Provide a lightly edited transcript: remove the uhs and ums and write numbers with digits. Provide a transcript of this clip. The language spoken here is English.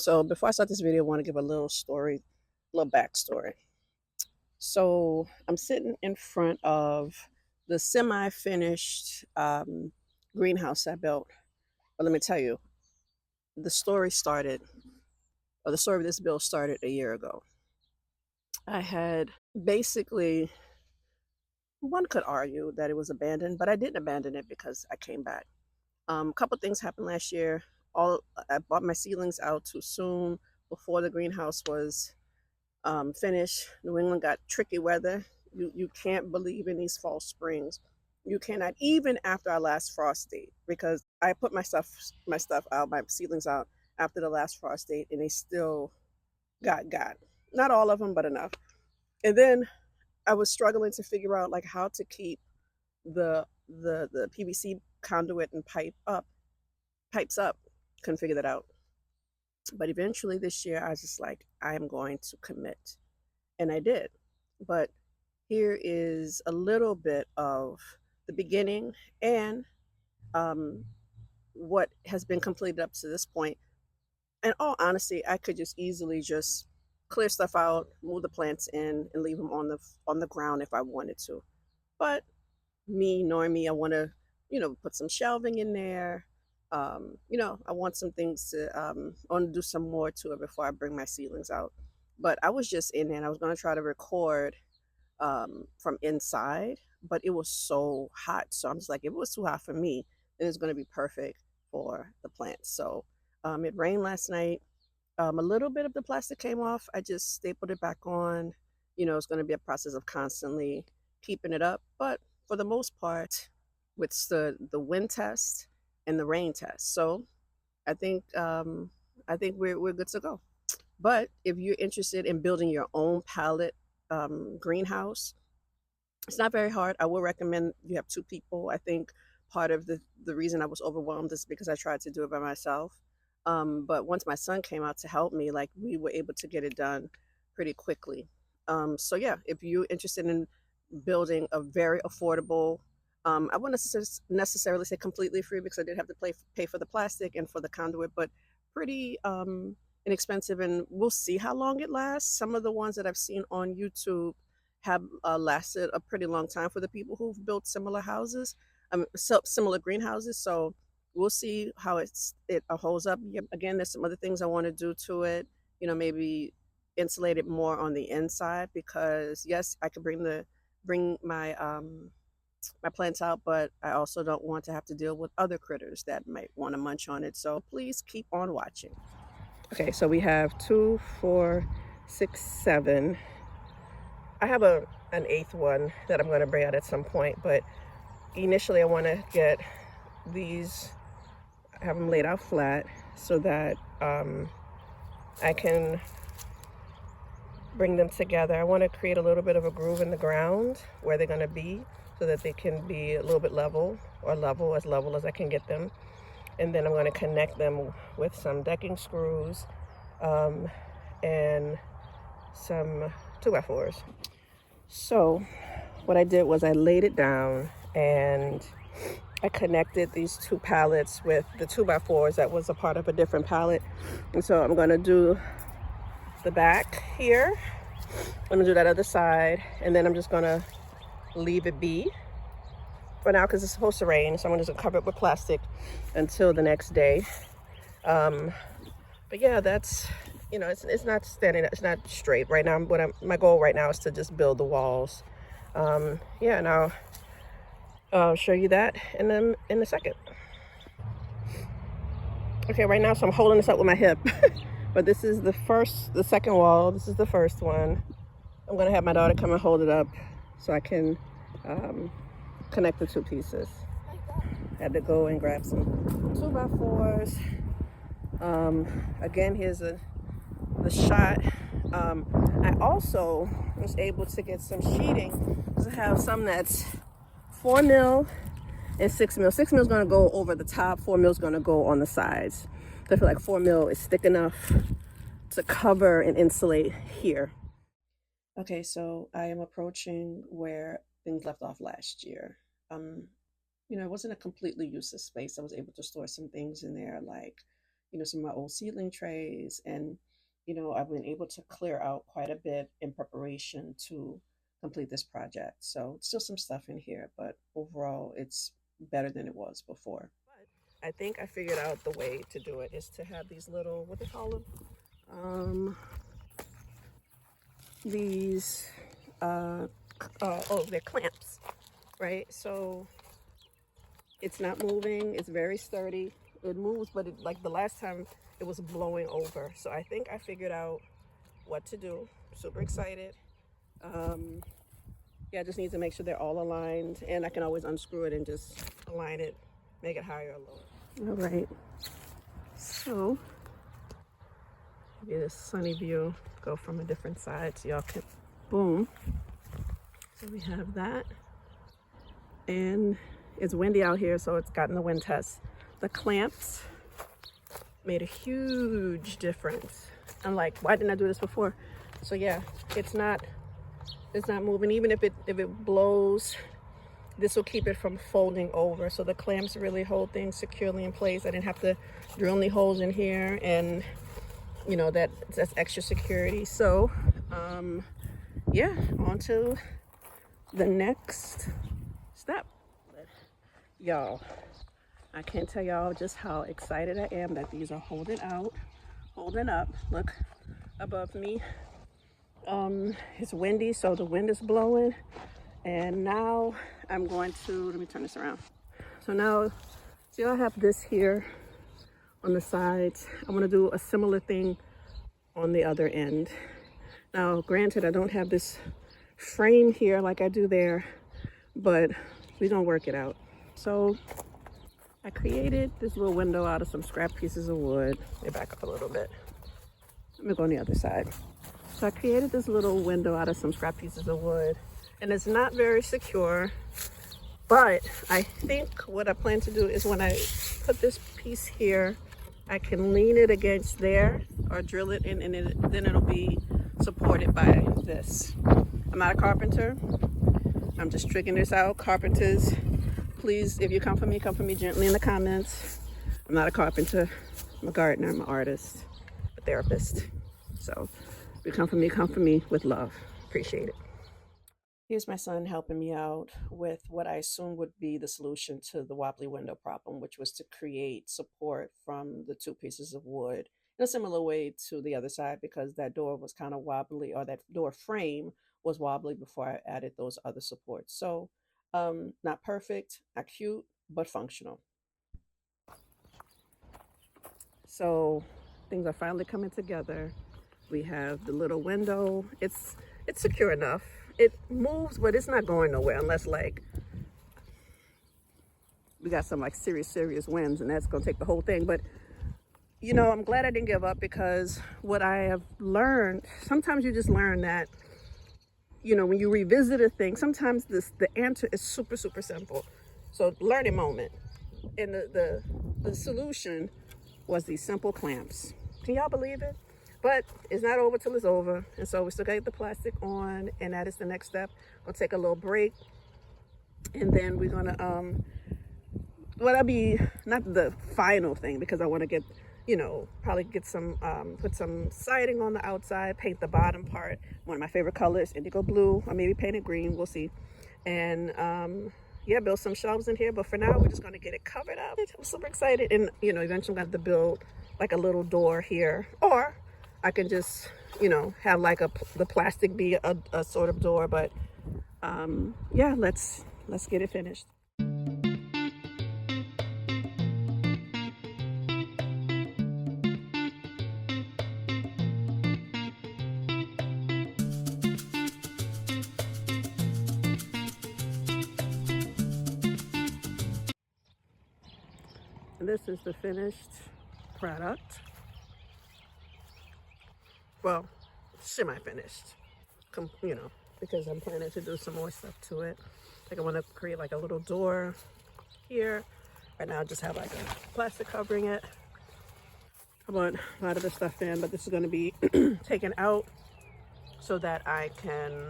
So before I start this video, I want to give a little story, little backstory. So I'm sitting in front of the semi-finished greenhouse I built. But let me tell you, the story started, or the story of this build started a year ago. I had basically, one could argue that it was abandoned, but I didn't abandon it because I came back. A couple things happened last year. All I bought my seedlings out too soon before the greenhouse was finished. New England got tricky weather. You can't believe in these false springs. You cannot, even after our last frost date, because I put my stuff out, my seedlings out after the last frost date, and they still got not all of them, but enough. And then I was struggling to figure out like how to keep the PVC conduit and pipes up. Couldn't figure that out. But eventually this year, I was just like, I am going to commit, and I did. But here is a little bit of the beginning and um, what has been completed up to this point. In all honesty, I could just easily just clear stuff out, move the plants in, and leave them on the ground if I wanted to. But me knowing me, I want to, put some shelving in there. I want some things to, I want to do some more to it before I bring my seedlings out. But I was just in there, and I was going to try to record from inside, but it was so hot. So I'm just like, if it was too hot for me, then it's going to be perfect for the plants. So it rained last night. A little bit of the plastic came off. I just stapled it back on. It's going to be a process of constantly keeping it up. But for the most part, with the wind test and the rain test, so I think we're good to go. But if you're interested in building your own pallet greenhouse, it's not very hard. I will recommend you have two people. I think part of the reason I was overwhelmed is because I tried to do it by myself. But once my son came out to help me, like we were able to get it done pretty quickly. So yeah, if you're interested in building a very affordable, I wouldn't necessarily say completely free because I did have to pay for the plastic and for the conduit, but pretty inexpensive, and we'll see how long it lasts. Some of the ones that I've seen on YouTube have lasted a pretty long time for the people who've built similar houses, similar greenhouses. So we'll see how it holds up. Yeah, again, there's some other things I want to do to it. Maybe insulate it more on the inside because yes, I could bring my plants out, but I also don't want to have to deal with other critters that might want to munch on it. So please keep on watching. Okay, so we have 2, 4, 6, 7. I have an eighth one that I'm going to bring out at some point, but initially I want to get these, have them laid out flat so that I can bring them together. I want to create a little bit of a groove in the ground where they're going to be so that they can be a little bit level, or level as I can get them. And then I'm going to connect them with some decking screws and some 2x4s. So what I did was I laid it down and I connected these two pallets with the 2x4s that was a part of a different pallet. And so I'm going to do the back here. I'm going to do that other side, and then I'm just going to leave it be for now because it's supposed to rain. So I'm just going to cover it with plastic until the next day. But yeah, that's, it's not standing, it's not straight right now. My goal right now is to just build the walls. Yeah, and I'll show you that in a second. Okay, right now, so I'm holding this up with my hip, but this is the second wall. This is the first one. I'm gonna have my daughter come and hold it up so I can connect the two pieces. Had to go and grab some 2x4s. Again, here's the shot. I also was able to get some sheeting because I have some that's 4 mil and 6 mil. 6 mil is going to go over the top, 4 mil is going to go on the sides. So I feel like 4 mil is thick enough to cover and insulate here. Okay, so I am approaching where things left off last year. It wasn't a completely useless space. I was able to store some things in there like some of my old seedling trays. And, I've been able to clear out quite a bit in preparation to complete this project. So still some stuff in here, but overall it's better than it was before. But I think I figured out the way to do it is to have these little, what they call them? These, they're clamps, right? So it's not moving, it's very sturdy. It moves, but like the last time it was blowing over. So I think I figured out what to do. Super excited. Yeah, I just need to make sure they're all aligned, and I can always unscrew it and just align it, make it higher or lower. All right, so maybe this sunny view, go from a different side so y'all can, boom. So we have that, and it's windy out here, so it's gotten the wind test. The clamps made a huge difference. I'm like, why didn't I do this before? So yeah, it's not moving. Even if it blows, this will keep it from folding over. So the clamps really hold things securely in place. I didn't have to drill any holes in here, and that's extra security. So yeah, on to the next step. Y'all, I can't tell y'all just how excited I am that these are holding up. Look above me. It's windy, so the wind is blowing, and now I'm going to, let me turn this around. So now, see, I have this here on the sides. I'm going to do a similar thing on the other end. Now, granted, I don't have this frame here like I do there, but we're going to work it out. So I created this little window out of some scrap pieces of wood. Let me back up a little bit. Let me go on the other side. So I created this little window out of some scrap pieces of wood, and it's not very secure, but I think what I plan to do is when I put this piece here, I can lean it against there or drill it in, and then it'll be supported by this. I'm not a carpenter. I'm just tricking this out. Carpenters, please, if you come for me gently in the comments. I'm not a carpenter. I'm a gardener. I'm an artist, a therapist. So if you come for me with love. Appreciate it. Here's my son helping me out with what I assume would be the solution to the wobbly window problem, which was to create support from the two pieces of wood in a similar way to the other side, because that door was kind of wobbly, or that door frame was wobbly before I added those other supports. So not perfect, not cute, but functional. So things are finally coming together. We have the little window. It's secure enough. It moves, but it's not going nowhere unless like we got some like serious winds, and that's gonna take the whole thing. But I'm glad I didn't give up, because what I have learned, sometimes you just learn that when you revisit a thing, sometimes the answer is super simple. So learning moment, and the solution was these simple clamps. Can y'all believe it? But it's not over till it's over. And so we still got the plastic on, and that is the next step. We'll take a little break, and then we're gonna well, that'll be not the final thing, because I want to get probably get some put some siding on the outside, paint the bottom part, one of my favorite colors, indigo blue, or maybe paint it green, we'll see. And yeah, build some shelves in here, but for now we're just going to get it covered up. I'm super excited. And eventually I'm going to have to build like a little door here, or I can just have like the plastic be a sort of door. But yeah, let's get it finished. And this is the finished product. Well, semi-finished, because I'm planning to do some more stuff to it. Like I want to create like a little door here. Right now I just have like a plastic covering it. I want a lot of the stuff in, but this is going to be taken out so that I can